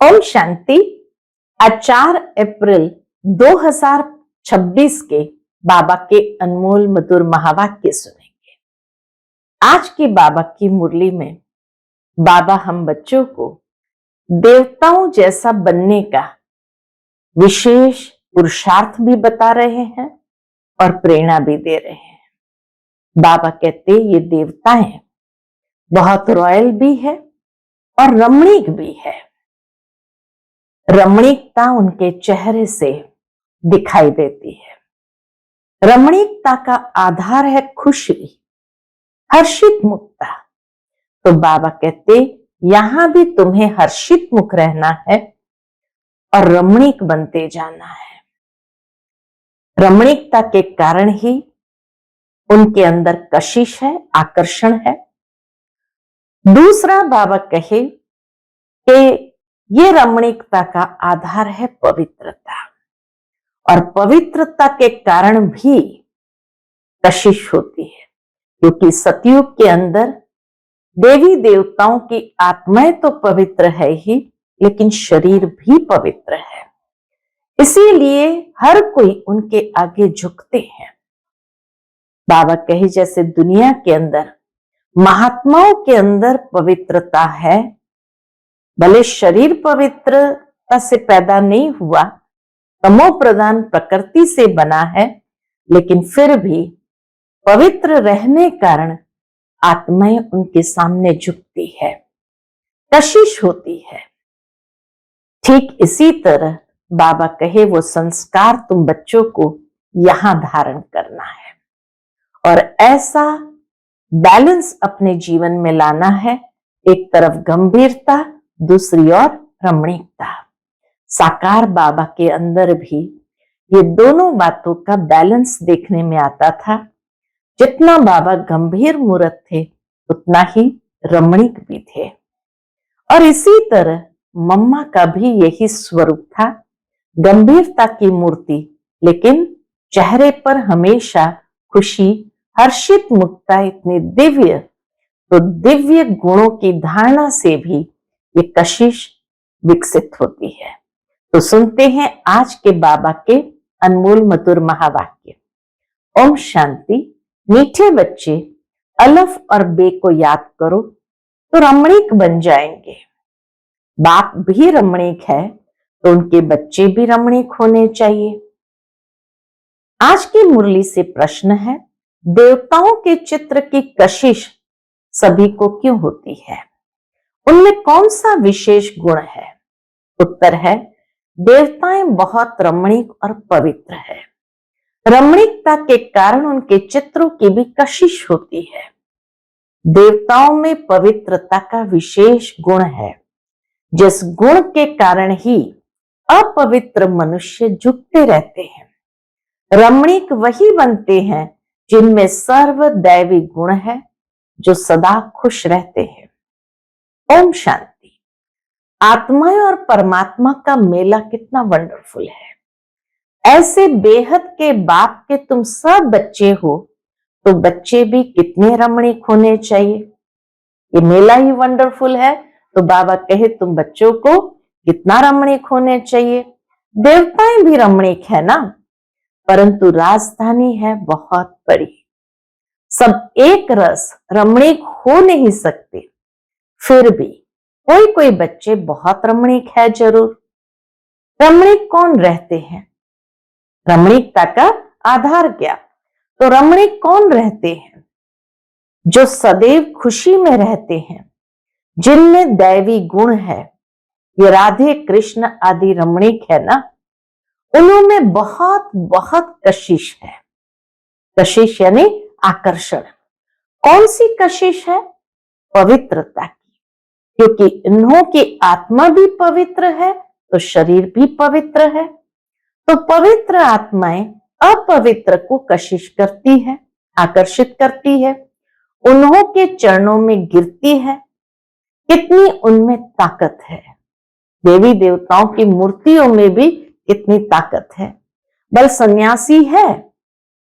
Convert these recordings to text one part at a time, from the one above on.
ओम शांति। आज 4 अप्रैल 2026 के बाबा के अनमोल मधुर महावाक्य सुनेंगे। आज की बाबा की मुरली में बाबा हम बच्चों को देवताओं जैसा बनने का विशेष पुरुषार्थ भी बता रहे हैं और प्रेरणा भी दे रहे हैं। बाबा कहते ये देवताएं बहुत रॉयल भी है और रमणीक भी है। रमणीकता उनके चेहरे से दिखाई देती है। रमणीकता का आधार है खुशी, हर्षित मुखता। तो बाबा कहते यहां भी तुम्हें हर्षित मुख रहना है और रमणीक बनते जाना है। रमणीकता के कारण ही उनके अंदर कशिश है, आकर्षण है। दूसरा बाबा कहे कि ये रमणीकता का आधार है पवित्रता, और पवित्रता के कारण भी कशिश होती है, क्योंकि सतयुग के अंदर देवी देवताओं की आत्माएं तो पवित्र है ही, लेकिन शरीर भी पवित्र है। इसीलिए हर कोई उनके आगे झुकते हैं। बाबा कहे जैसे दुनिया के अंदर महात्माओं के अंदर पवित्रता है, भले शरीर पवित्रता से पैदा नहीं हुआ, तमो प्रधान प्रकृति से बना है, लेकिन फिर भी पवित्र रहने कारण आत्माएं उनके सामने झुकती है, कशिश होती है। ठीक इसी तरह बाबा कहे वो संस्कार तुम बच्चों को यहां धारण करना है और ऐसा बैलेंस अपने जीवन में लाना है। एक तरफ गंभीरता, दूसरी ओर रमणीकता। साकार बाबा के अंदर भी ये दोनों बातों का बैलेंस देखने में आता था। जितना बाबा गंभीर मूर्त थे उतना ही रमणीक भी थे। और इसी तरह मम्मा का भी यही स्वरूप था, गंभीरता की मूर्ति, लेकिन चेहरे पर हमेशा खुशी, हर्षित मुखता इतनी दिव्य। तो दिव्य गुणों की धारणा से भी ये कशिश विकसित होती है। तो सुनते हैं आज के बाबा के अनमोल मधुर महावाक्य। ओम शांति। मीठे बच्चे, अलफ और बे को याद करो तो रमणीक बन जाएंगे। बाप भी रमणीक है तो उनके बच्चे भी रमणीक होने चाहिए। आज की मुरली से प्रश्न है, देवताओं के चित्र की कशिश सभी को क्यों होती है? उनमें कौन सा विशेष गुण है? उत्तर है, देवताएं बहुत रमणीक और पवित्र है। रमणीकता के कारण उनके चित्रों की भी कशिश होती है। देवताओं में पवित्रता का विशेष गुण है, जिस गुण के कारण ही अपवित्र मनुष्य झुकते रहते हैं। रमणीक वही बनते हैं जिनमें सर्व दैवी गुण है, जो सदा खुश रहते हैं। ओम शांति। आत्माएं और परमात्मा का मेला कितना वंडरफुल है। ऐसे बेहद के बाप के तुम सब बच्चे हो, तो बच्चे भी कितने रमणीक होने चाहिए। ये मेला ही वंडरफुल है, तो बाबा कहे तुम बच्चों को कितना रमणीक होने चाहिए। देवताएं भी रमणीक है ना, परंतु राजधानी है बहुत बड़ी। सब एक रस रमणीक हो नहीं सकते, फिर भी कोई कोई बच्चे बहुत रमणीक है जरूर। रमणीक कौन रहते हैं? रमणीकता का आधार क्या? तो रमणीक कौन रहते हैं? जो सदैव खुशी में रहते हैं, जिनमें दैवी गुण है। ये राधे कृष्ण आदि रमणीक है ना, उनमें बहुत बहुत कशिश है। कशिश यानी आकर्षण। कौन सी कशिश है? पवित्रता की, क्योंकि इन्हों की आत्मा भी पवित्र है तो शरीर भी पवित्र है। तो पवित्र आत्माएं अपवित्र को कशिश करती है, आकर्षित करती है, उन्हों के चरणों में गिरती है। कितनी उनमें ताकत है। देवी देवताओं की मूर्तियों में भी कितनी ताकत है। बल सन्यासी है,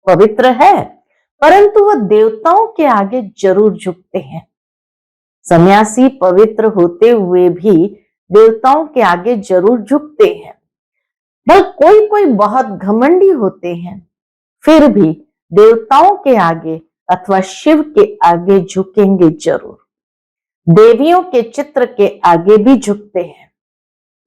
पवित्र है, परंतु वो देवताओं के आगे जरूर झुकते हैं। सन्यासी पवित्र होते हुए भी देवताओं के आगे जरूर झुकते हैं। बल कोई कोई बहुत घमंडी होते हैं, फिर भी देवताओं के आगे अथवा शिव के आगे झुकेंगे जरूर। देवियों के चित्र के आगे भी झुकते हैं।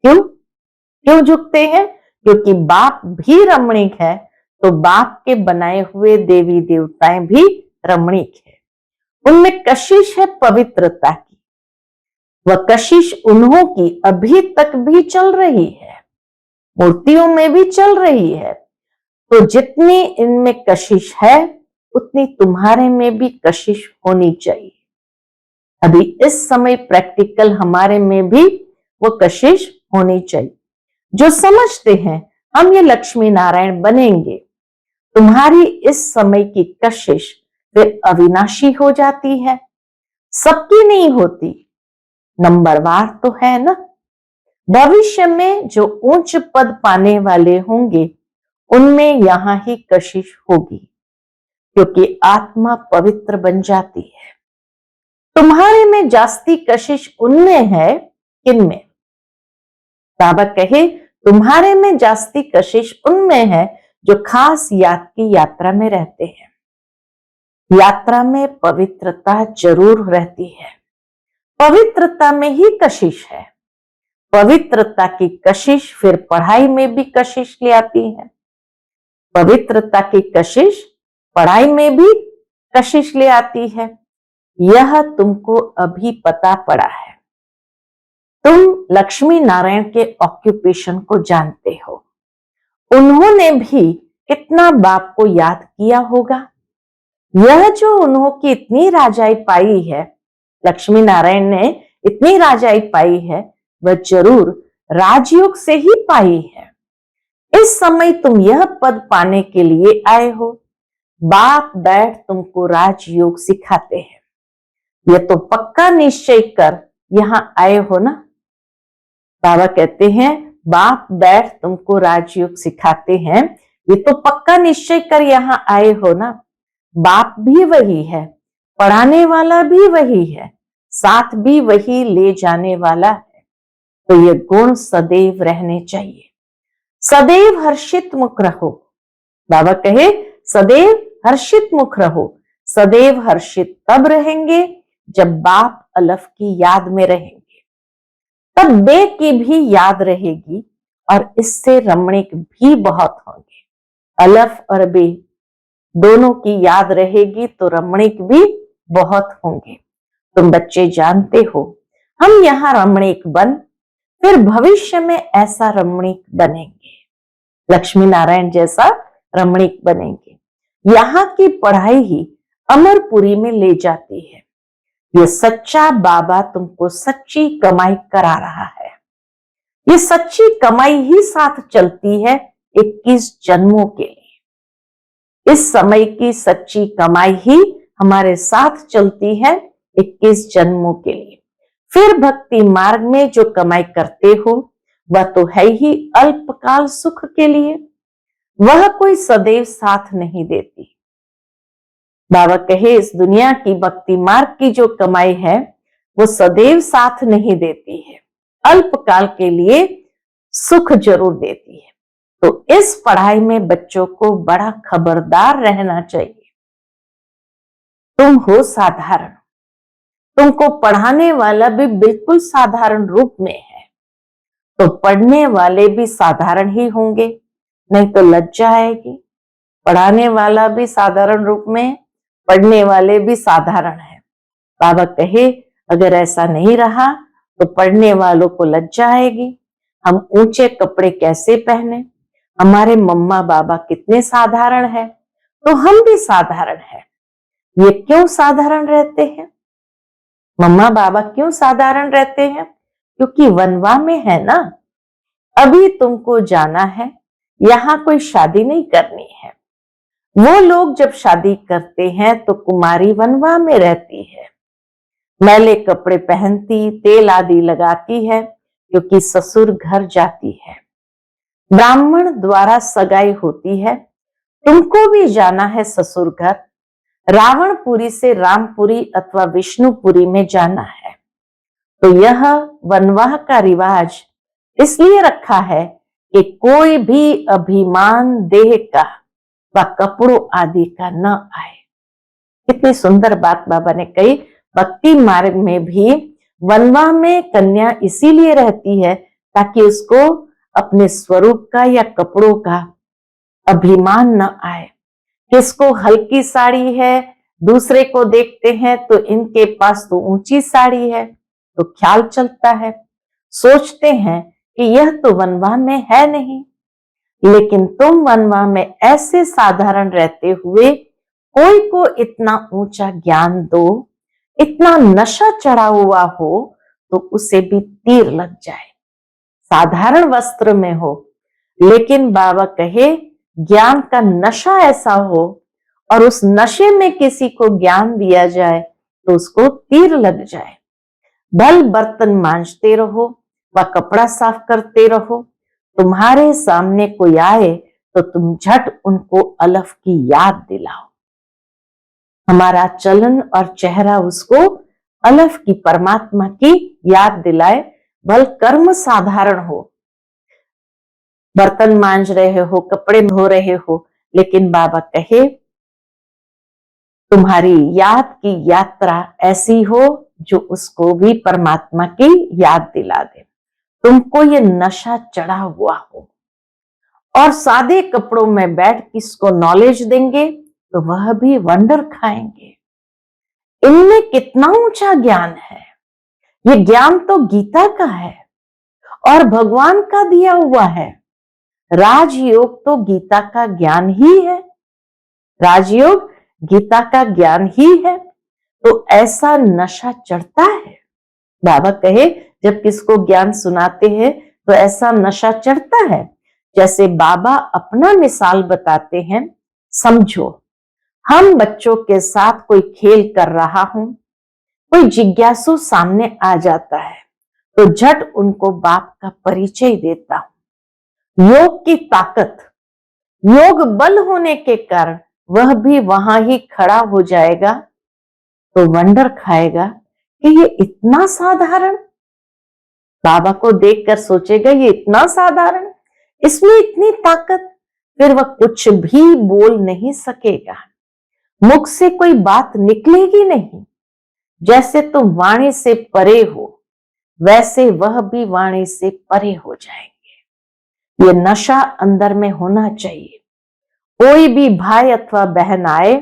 क्यों क्यों झुकते हैं? क्योंकि बाप भी रमणीक है, तो बाप के बनाए हुए देवी देवताएं भी रमणीक है। उनमें कशिश है पवित्रता की। वह कशिश उन्हों की अभी तक भी चल रही है, मूर्तियों में भी चल रही है। तो जितनी इनमें कशिश है उतनी तुम्हारे में भी कशिश होनी चाहिए। अभी इस समय प्रैक्टिकल हमारे में भी वो कशिश होनी चाहिए। जो समझते हैं हम ये लक्ष्मी नारायण बनेंगे, तुम्हारी इस समय की कशिश फिर अविनाशी हो जाती है। सबकी नहीं होती, नंबरवार तो है ना। भविष्य में जो उच्च पद पाने वाले होंगे उनमें यहां ही कशिश होगी, क्योंकि आत्मा पवित्र बन जाती है। तुम्हारे में जास्ती कशिश उनमें है, किनमें? बाबा कहे तुम्हारे में जास्ती कशिश उनमें है जो खास याद की यात्रा में रहते हैं। यात्रा में पवित्रता जरूर रहती है, पवित्रता में ही कशिश है। पवित्रता की कशिश फिर पढ़ाई में भी कशिश ले आती है। पवित्रता की कशिश पढ़ाई में भी कशिश ले आती है। यह तुमको अभी पता पड़ा है। तुम लक्ष्मी नारायण के ऑक्यूपेशन को जानते हो। उन्होंने भी कितना बाप को याद किया होगा। यह जो उन्हों की इतनी राजाई पाई है, लक्ष्मी नारायण ने इतनी राजाई पाई है, वह जरूर राजयोग से ही पाई है। इस समय तुम यह पद पाने के लिए आए हो। बाप बैठ तुमको राजयोग सिखाते हैं। यह तो पक्का निश्चय कर यहां आए हो ना। बाबा कहते हैं बाप बैठ तुमको राजयोग सिखाते हैं, ये तो पक्का निश्चय कर यहां आए हो ना। बाप भी वही है, पढ़ाने वाला भी वही है, साथ भी वही ले जाने वाला है। तो ये गुण सदैव रहने चाहिए। सदैव हर्षित मुख रहो। बाबा कहे सदैव हर्षित मुख रहो। सदैव हर्षित तब रहेंगे जब बाप अलफ की याद में रहेंगे, तब बे की भी याद रहेगी और इससे रमणीक भी बहुत होंगे। अलफ और बे दोनों की याद रहेगी तो रमणीक भी बहुत होंगे। तुम बच्चे जानते हो हम यहाँ रमणीक बन फिर भविष्य में ऐसा रमणीक बनेंगे, लक्ष्मी नारायण जैसा रमणीक बनेंगे। यहाँ की पढ़ाई ही अमरपुरी में ले जाती है। ये सच्चा बाबा तुमको सच्ची कमाई करा रहा है। ये सच्ची कमाई ही साथ चलती है 21 जन्मों के लिए। इस समय की सच्ची कमाई ही हमारे साथ चलती है 21 जन्मों के लिए। फिर भक्ति मार्ग में जो कमाई करते हो वह तो है ही अल्पकाल सुख के लिए, वह कोई सदैव साथ नहीं देती। बाबा कहे इस दुनिया की भक्ति मार्ग की जो कमाई है वो सदैव साथ नहीं देती है, अल्पकाल के लिए सुख जरूर देती है। तो इस पढ़ाई में बच्चों को बड़ा खबरदार रहना चाहिए। तुम हो साधारण, तुमको पढ़ाने वाला भी बिल्कुल साधारण रूप में है, तो पढ़ने वाले भी साधारण ही होंगे, नहीं तो लज्जा आएगी। पढ़ाने वाला भी साधारण रूप में, पढ़ने वाले भी साधारण है। बाबा कहे अगर ऐसा नहीं रहा तो पढ़ने वालों को लज्जा आएगी। हम ऊंचे कपड़े कैसे पहने, हमारे मम्मा बाबा कितने साधारण है, तो हम भी साधारण है। ये क्यों साधारण रहते हैं? मम्मा बाबा क्यों साधारण रहते हैं? क्योंकि वनवा में है ना। अभी तुमको जाना है, यहाँ कोई शादी नहीं करनी है। वो लोग जब शादी करते हैं तो कुमारी वनवा में रहती है, मैले कपड़े पहनती, तेल आदि लगाती है, क्योंकि ससुर घर जाती है। ब्राह्मण द्वारा सगाई होती है। तुमको भी जाना है ससुर घर। रावणपुरी से रामपुरी अथवा विष्णुपुरी में जाना है। तो यह वनवाह का रिवाज इसलिए रखा है कि कोई भी अभिमान देह का व कपड़ों आदि का न आए। कितनी सुंदर बात बाबा ने कही। भक्ति मार्ग में भी वनवाह में कन्या इसीलिए रहती है ताकि उसको अपने स्वरूप का या कपड़ों का अभिमान न आए। किसको हल्की साड़ी है, दूसरे को देखते हैं तो इनके पास तो ऊंची साड़ी है, तो ख्याल चलता है, सोचते हैं कि यह तो वनवाह में है नहीं। लेकिन तुम वनवाह में ऐसे साधारण रहते हुए कोई को इतना ऊंचा ज्ञान दो, इतना नशा चढ़ा हुआ हो तो उसे भी तीर लग जाए। साधारण वस्त्र में हो, लेकिन बाबा कहे ज्ञान का नशा ऐसा हो और उस नशे में किसी को ज्ञान दिया जाए तो उसको तीर लग जाए। भल बर्तन मांजते रहो व कपड़ा साफ करते रहो, तुम्हारे सामने कोई आए तो तुम झट उनको अलफ की याद दिलाओ। हमारा चलन और चेहरा उसको अलफ की, परमात्मा की याद दिलाए। भल कर्म साधारण हो, बर्तन मांज रहे हो, कपड़े धो रहे हो, लेकिन बाबा कहे तुम्हारी याद की यात्रा ऐसी हो जो उसको भी परमात्मा की याद दिला दे। तुमको ये नशा चढ़ा हुआ हो और सादे कपड़ों में बैठ किसको नॉलेज देंगे तो वह भी वंडर खाएंगे। इनमें कितना ऊंचा ज्ञान है। ये ज्ञान तो गीता का है और भगवान का दिया हुआ है। राजयोग तो गीता का ज्ञान ही है, राजयोग गीता का ज्ञान ही है। तो ऐसा नशा चढ़ता है। बाबा कहे जब किसको ज्ञान सुनाते हैं तो ऐसा नशा चढ़ता है। जैसे बाबा अपना मिसाल बताते हैं, समझो हम बच्चों के साथ कोई खेल कर रहा हूं, कोई जिज्ञासु सामने आ जाता है तो झट उनको बाप का परिचय देता हूं। योग की ताकत, योग बल होने के कारण वह भी वहां ही खड़ा हो जाएगा तो वंडर खाएगा कि ये इतना साधारण। बाबा को देखकर सोचेगा ये इतना साधारण, इसमें इतनी ताकत, फिर वह कुछ भी बोल नहीं सकेगा, मुख से कोई बात निकलेगी नहीं। जैसे तुम वाणी से परे हो वैसे वह भी वाणी से परे हो जाएंगे। ये नशा अंदर में होना चाहिए। कोई भी भाई अथवा बहन आए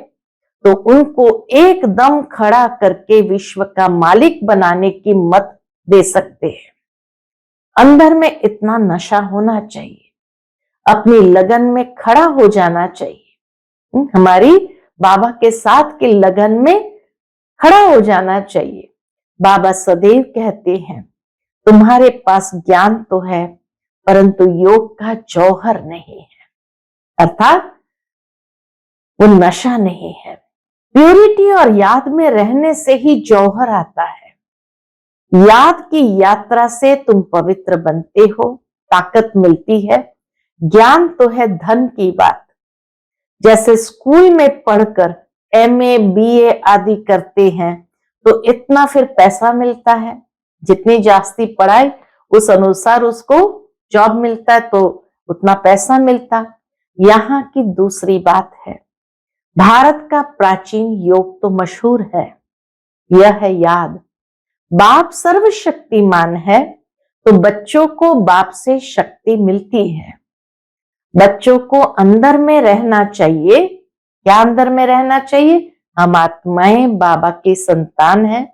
तो उनको एकदम खड़ा करके विश्व का मालिक बनाने की मत दे सकते हैं। अंदर में इतना नशा होना चाहिए, अपनी लगन में खड़ा हो जाना चाहिए। हमारी बाबा के साथ की लगन में खड़ा हो जाना चाहिए। बाबा सदैव कहते हैं तुम्हारे पास ज्ञान तो है परंतु योग का जौहर नहीं है, अर्थात वो नशा नहीं है। प्योरिटी और याद में रहने से ही जौहर आता है। याद की यात्रा से तुम पवित्र बनते हो, ताकत मिलती है। ज्ञान तो है धन की बात। जैसे स्कूल में पढ़कर एमए बीए आदि करते हैं तो इतना फिर पैसा मिलता है। जितनी जास्ती पढ़ाई उस अनुसार उसको जॉब मिलता है तो उतना पैसा मिलता। यहाँ की दूसरी बात है, भारत का प्राचीन योग तो मशहूर है, यह है याद। बाप सर्वशक्तिमान है तो बच्चों को बाप से शक्ति मिलती है। बच्चों को अंदर में रहना चाहिए। क्या अंदर में रहना चाहिए? हम आत्माएं बाबा की संतान हैं,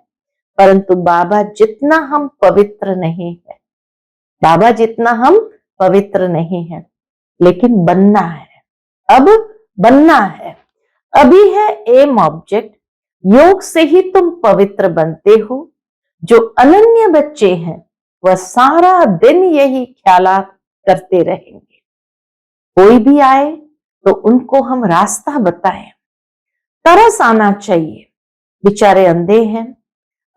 परंतु बाबा जितना हम पवित्र नहीं है, बाबा जितना हम पवित्र नहीं है, लेकिन बनना है। अब बनना है। अभी है एम ऑब्जेक्ट। योग से ही तुम पवित्र बनते हो। जो अनन्य बच्चे हैं वह सारा दिन यही ख्यालात करते रहेंगे। कोई भी आए तो उनको हम रास्ता बताएं। तरस आना चाहिए। बेचारे अंधे हैं,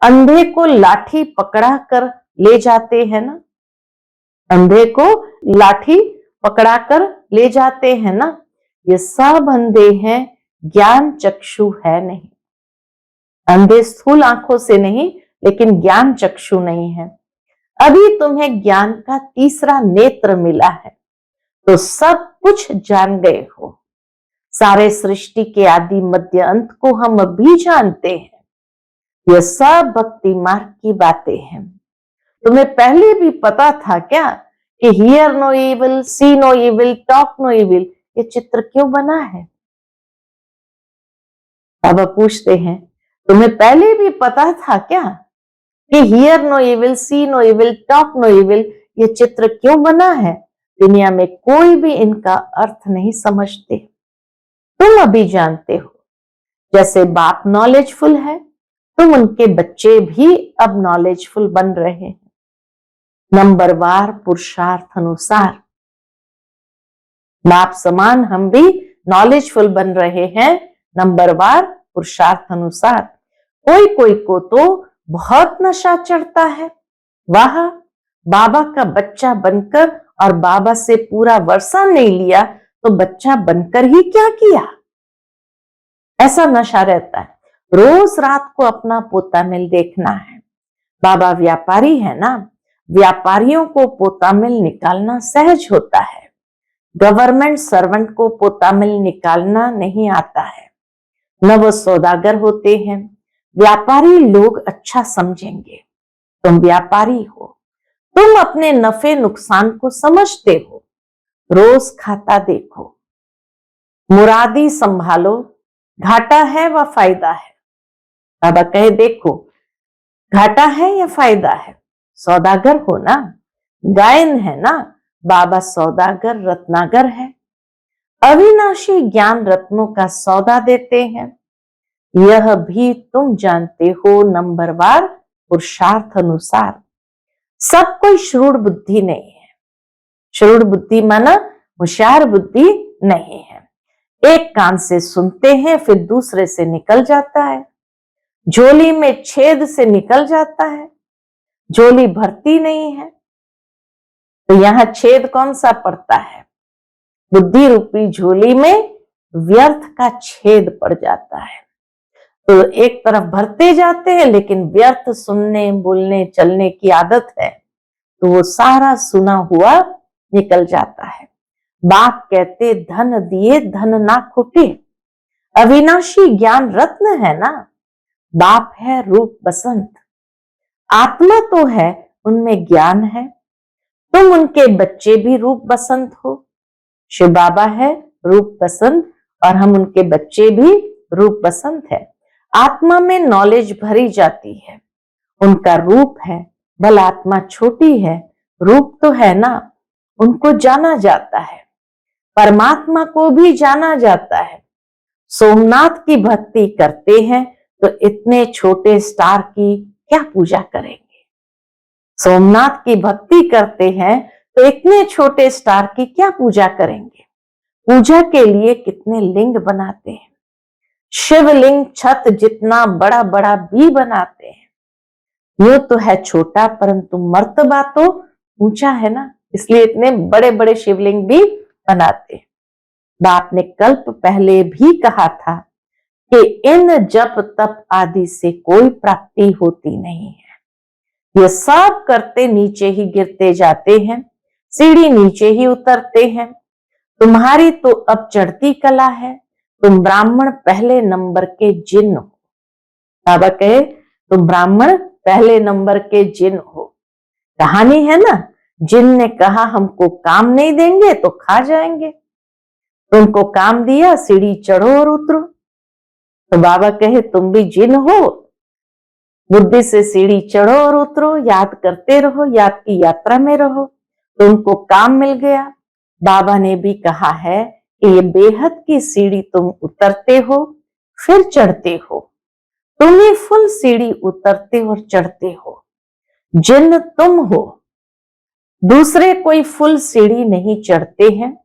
अंधे को लाठी पकड़ा कर ले जाते हैं ना, अंधे को लाठी पकड़ा कर ले जाते हैं ना। ये सब अंधे हैं, ज्ञान चक्षु है नहीं। अंधे स्थूल आंखों से नहीं लेकिन ज्ञान चक्षु नहीं है। अभी तुम्हें ज्ञान का तीसरा नेत्र मिला है, तो सब कुछ जान गए हो। सारे सृष्टि के आदि मध्य अंत को हम अभी जानते हैं। यह सब भक्ति मार्ग की बातें हैं। तुम्हें पहले भी पता था क्या कि hear no evil, see no evil, talk no evil, ये चित्र क्यों बना है? बाबा पूछते हैं, तुम्हें पहले भी पता था क्या कि hear no evil, see no evil, talk no evil, ये चित्र क्यों बना है? दुनिया में कोई भी इनका अर्थ नहीं समझते। तुम अभी जानते हो। जैसे बाप नॉलेजफुल है, तुम उनके बच्चे भी अब नॉलेजफुल बन रहे हैं। नंबरवार पुरुषार्थ अनुसार बाप समान हम भी नॉलेजफुल बन रहे हैं, नंबरवार पुरुषार्थ अनुसार। कोई कोई को तो बहुत नशा चढ़ता है। वाह, बाबा का बच्चा बनकर और बाबा से पूरा वर्षा नहीं लिया तो बच्चा बनकर ही क्या किया? ऐसा नशा रहता है। रोज रात को अपना पोता मिल देखना है। बाबा व्यापारी है ना, व्यापारियों को पोता मिल निकालना सहज होता है। गवर्नमेंट सर्वेंट को पोता मिल निकालना नहीं आता है। न वो सौदागर होते हैं। व्यापारी लोग अच्छा समझेंगे। तुम व्यापारी हो, तुम अपने नफे नुकसान को समझते हो। रोज खाता देखो, मुरादी संभालो, घाटा है व फायदा है। बाबा कहे देखो, घाटा है या फायदा है? सौदागर हो ना, गायन है ना, बाबा सौदागर रत्नागर है। अविनाशी ज्ञान रत्नों का सौदा देते हैं। यह भी तुम जानते हो नंबरवार पुरुषार्थ अनुसार। सब कोई श्रूढ़ बुद्धि नहीं है। श्रूढ़ बुद्धि माना होशियार बुद्धि नहीं है। एक कान से सुनते हैं फिर दूसरे से निकल जाता है। झोली में छेद से निकल जाता है, झोली भरती नहीं है। तो यहां छेद कौन सा पड़ता है? बुद्धि रूपी झोली में व्यर्थ का छेद पड़ जाता है। तो एक तरफ भरते जाते हैं, लेकिन व्यर्थ सुनने बोलने चलने की आदत है, तो वो सारा सुना हुआ निकल जाता है। बाप कहते धन दिए धन ना खुटे। अविनाशी ज्ञान रत्न है ना, बाप है रूप बसंत। आत्मा तो है, उनमें ज्ञान है। तुम उनके बच्चे भी रूप बसंत हो। शिव बाबा है रूप बसंत और हम उनके बच्चे भी रूप बसंत है। आत्मा में नॉलेज भरी जाती है। उनका रूप है, बल आत्मा छोटी है, रूप तो है ना, उनको जाना जाता है। परमात्मा को भी जाना जाता है। सोमनाथ की भक्ति करते हैं तो इतने छोटे स्टार की क्या पूजा करेंगे? सोमनाथ की भक्ति करते हैं तो इतने छोटे स्टार की क्या पूजा करेंगे? पूजा के लिए कितने लिंग बनाते हैं। शिवलिंग छत जितना बड़ा बड़ा भी बनाते हैं। यो तो है छोटा, परंतु मर्तबा तो ऊंचा है ना, इसलिए इतने बड़े बड़े शिवलिंग भी बनाते हैं। बाप ने कल्प पहले भी कहा था कि इन जप तप आदि से कोई प्राप्ति होती नहीं है। ये सब करते नीचे ही गिरते जाते हैं, सीढ़ी नीचे ही उतरते हैं। तुम्हारी तो अब चढ़ती कला है। तुम ब्राह्मण पहले नंबर के जिन हो। बाबा कहे तुम ब्राह्मण पहले नंबर के जिन हो। कहानी है ना, जिन ने कहा हमको काम नहीं देंगे तो खा जाएंगे। तुमको काम दिया, सीढ़ी चढ़ो और उतरो। तो बाबा कहे तुम भी जिन हो, बुद्धि से सीढ़ी चढ़ो और उतरो, याद करते रहो, याद की यात्रा में रहो। तुमको काम मिल गया। बाबा ने भी कहा है कि ये बेहद की सीढ़ी तुम उतरते हो फिर चढ़ते हो। तुम ही फुल सीढ़ी उतरते और चढ़ते हो। जिन तुम हो, दूसरे कोई फुल सीढ़ी नहीं चढ़ते हैं।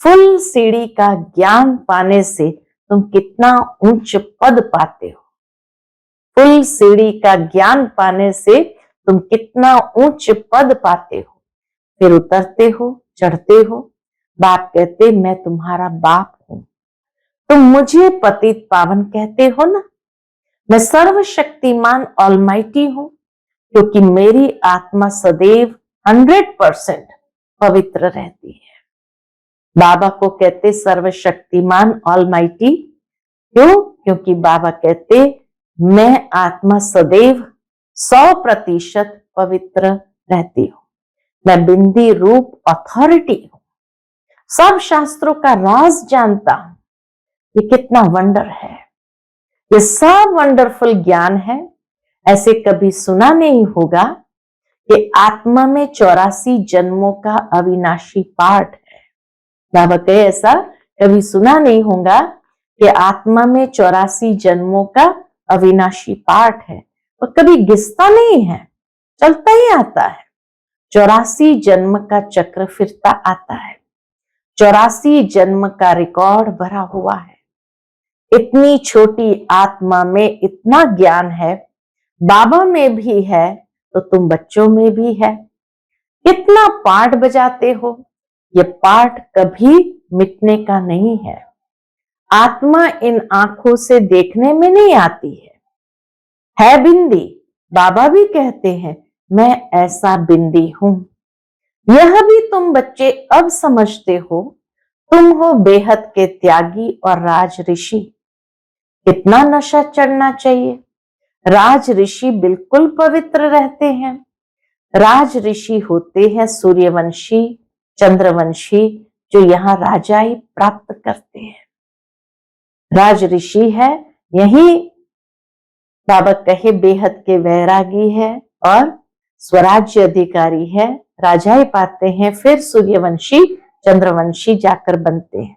फुल सीढ़ी का ज्ञान पाने से तुम कितना उच्च पद पाते हो। फुल सीढ़ी का ज्ञान पाने से तुम कितना उच्च पद पाते हो, फिर उतरते हो, चढ़ते हो। बाप कहते मैं तुम्हारा बाप हूं। तुम मुझे पतित पावन कहते हो ना, मैं सर्वशक्तिमान ऑलमाइटी हूं, क्योंकि मेरी आत्मा सदैव 100% पवित्र रहती है। बाबा को कहते सर्वशक्तिमान ऑलमाइटी, क्यों? क्योंकि बाबा कहते मैं आत्मा सदैव 100% पवित्र रहती हूं। मैं बिंदी रूप अथॉरिटी हूं, सब शास्त्रों का राज जानता हूं। ये कितना वंडर है, ये सब वंडरफुल ज्ञान है। ऐसे कभी सुना नहीं होगा कि आत्मा में 84 जन्मों का अविनाशी पाठ है। बाबा कहे ऐसा कभी सुना नहीं होगा कि आत्मा में 84 जन्मों का अविनाशी पाठ है, और कभी घिसता नहीं है, चलता ही आता है। 84 जन्म का चक्र फिरता आता है, 84 जन्म का रिकॉर्ड भरा हुआ है। इतनी छोटी आत्मा में इतना ज्ञान है, बाबा में भी है तो तुम बच्चों में भी है। कितना पाठ बजाते हो, ये पाठ कभी मिटने का नहीं है। आत्मा इन आंखों से देखने में नहीं आती है बिंदी। बाबा भी कहते हैं मैं ऐसा बिंदी हूं। यह भी तुम बच्चे अब समझते हो, तुम हो बेहद के त्यागी और राज ऋषि। कितना नशा चढ़ना चाहिए। राज ऋषि बिल्कुल पवित्र रहते हैं। राज ऋषि होते हैं सूर्यवंशी, चंद्रवंशी, जो यहां राजाई प्राप्त करते हैं। राज ऋषि है, यही बाबा कहे बेहद के वैरागी है और स्वराज्य अधिकारी है, राजाई पाते हैं, फिर सूर्यवंशी चंद्रवंशी जाकर बनते हैं।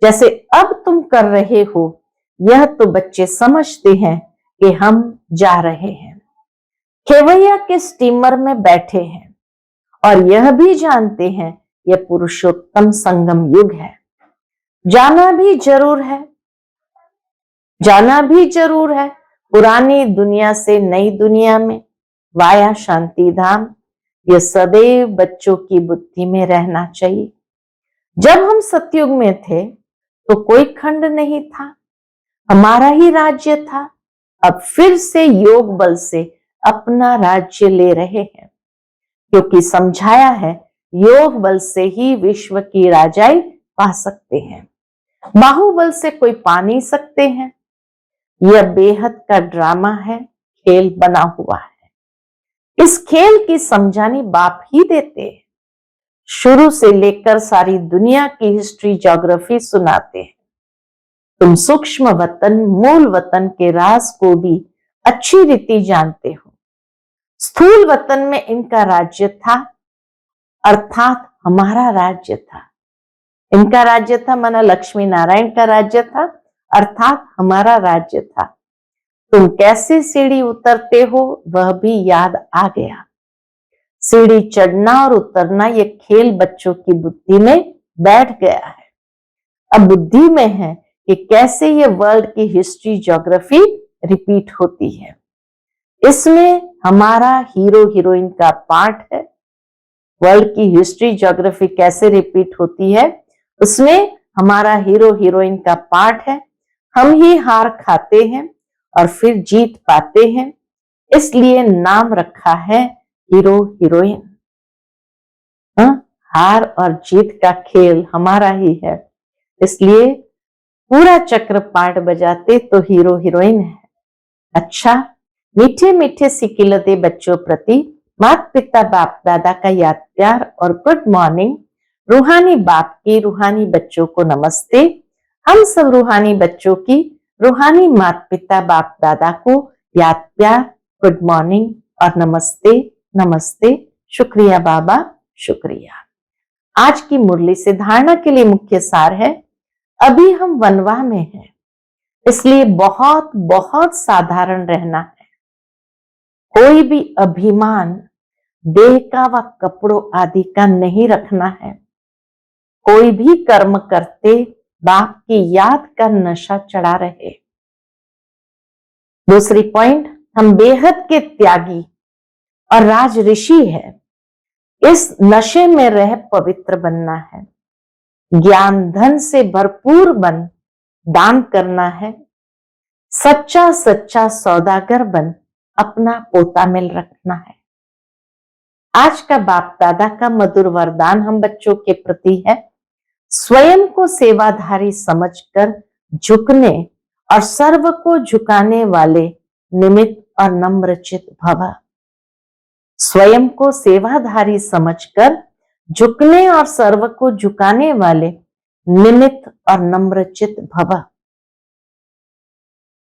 जैसे अब तुम कर रहे हो, यह तो बच्चे समझते हैं कि हम जा रहे हैं, खेवैया के स्टीमर में बैठे हैं, और यह भी जानते हैं यह पुरुषोत्तम संगम युग है। जाना भी जरूर है, जाना भी जरूर है। पुरानी दुनिया से नई दुनिया में वाया शांति धाम, यह सदैव बच्चों की बुद्धि में रहना चाहिए। जब हम सतयुग में थे तो कोई खंड नहीं था, हमारा ही राज्य था। अब फिर से योग बल से अपना राज्य ले रहे हैं, क्योंकि समझाया है योग बल से ही विश्व की राजाई पा सकते हैं, बाहुबल से कोई पा नहीं सकते हैं। यह बेहद का ड्रामा है, खेल बना हुआ है। इस खेल की समझानी बाप ही देते हैं। शुरू से लेकर सारी दुनिया की हिस्ट्री ज्योग्राफी सुनाते हैं। तुम सूक्ष्म वतन मूल वतन के राज को भी अच्छी रीति जानते हो। स्थूल वतन में इनका राज्य था, अर्थात हमारा राज्य था। इनका राज्य था माना लक्ष्मी नारायण का राज्य था, अर्थात हमारा राज्य था। तुम कैसे सीढ़ी उतरते हो वह भी याद आ गया। सीढ़ी चढ़ना और उतरना ये खेल बच्चों की बुद्धि में बैठ गया है। अब बुद्धि में है कि कैसे ये वर्ल्ड की हिस्ट्री ज्योग्राफी रिपीट होती है। इसमें हमारा हीरो हीरोइन का पार्ट है। वर्ल्ड की हिस्ट्री ज्योग्राफी कैसे रिपीट होती है, उसमें हमारा हीरो हीरोइन का पार्ट है। हम ही हार खाते हैं और फिर जीत पाते हैं, इसलिए नाम रखा है हीरो हीरोइन। हार और जीत का खेल हमारा ही है, इसलिए पूरा चक्र पाठ बजाते तो हीरो हीरोइन है। अच्छा, मीठे मीठे सिकिलते बच्चों प्रति माता पिता बाप दादा का याद प्यार और गुड मॉर्निंग। रूहानी बाप की रूहानी बच्चों को नमस्ते। हम सब रूहानी बच्चों की रूहानी माता पिता बाप दादा को याद प्यार, गुड मॉर्निंग और नमस्ते नमस्ते। शुक्रिया बाबा, शुक्रिया। आज की मुरली से धारणा के लिए मुख्य सार है, अभी हम वनवा में हैं, इसलिए बहुत बहुत साधारण रहना है। कोई भी अभिमान देह का व कपड़ों आदि का नहीं रखना है। कोई भी कर्म करते बाप की याद का नशा चढ़ा रहे। दूसरी पॉइंट, हम बेहद के त्यागी और राज ऋषि है। इस नशे में रह पवित्र बनना है। ज्ञान धन से भरपूर बन दान करना है। सच्चा सच्चा सौदागर बन अपना पोता मिल रखना है। आज का बाप दादा का मधुर वरदान हम बच्चों के प्रति है, स्वयं को सेवाधारी समझकर झुकने और सर्व को झुकाने वाले निमित्त और नम्रचित भव। स्वयं को सेवाधारी समझकर झुकने और सर्व को झुकाने वाले निमित्त और नम्रचित भव।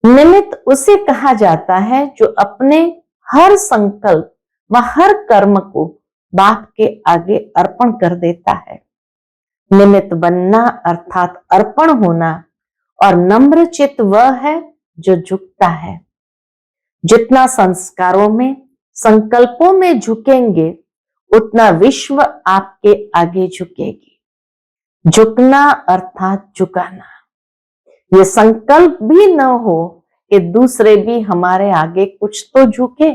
निमित्त उसे कहा जाता है जो अपने हर संकल्प व हर कर्म को बाप के आगे अर्पण कर देता है। निमित्त बनना अर्थात अर्पण होना, और नम्रचित वह है जो झुकता है। जितना संस्कारों में संकल्पों में झुकेंगे उतना विश्व आपके आगे झुकेगी। झुकना अर्थात झुकाना। ये संकल्प भी न हो कि दूसरे भी हमारे आगे कुछ तो झुके।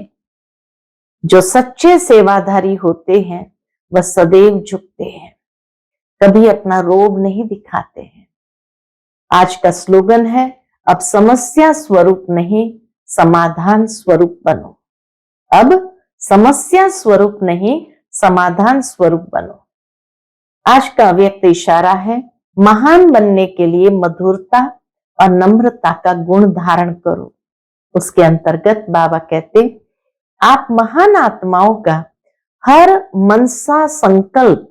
जो सच्चे सेवाधारी होते हैं वह सदैव झुकते हैं, कभी अपना रोब नहीं दिखाते हैं। आज का स्लोगन है, अब समस्या स्वरूप नहीं समाधान स्वरूप बनो। अब समस्या स्वरूप नहीं समाधान स्वरूप बनो। आज का व्यक्त इशारा है, महान बनने के लिए मधुरता और नम्रता का गुण धारण करो। उसके अंतर्गत बाबा कहते, आप महान आत्माओं का हर मनसा संकल्प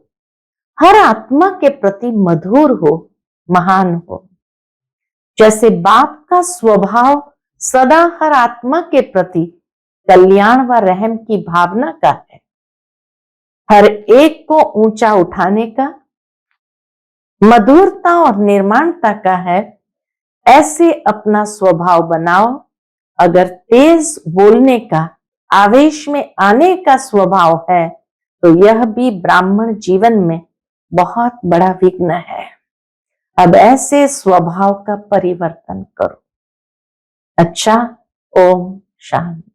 हर आत्मा के प्रति मधुर हो, महान हो। जैसे बाप का स्वभाव सदा हर आत्मा के प्रति कल्याण व रहम की भावना का है, हर एक को ऊंचा उठाने का, मधुरता और निर्माणता का है, ऐसे अपना स्वभाव बनाओ। अगर तेज बोलने का, आवेश में आने का स्वभाव है तो यह भी ब्राह्मण जीवन में बहुत बड़ा विघ्न है। अब ऐसे स्वभाव का परिवर्तन करो। अच्छा, ओम शांति।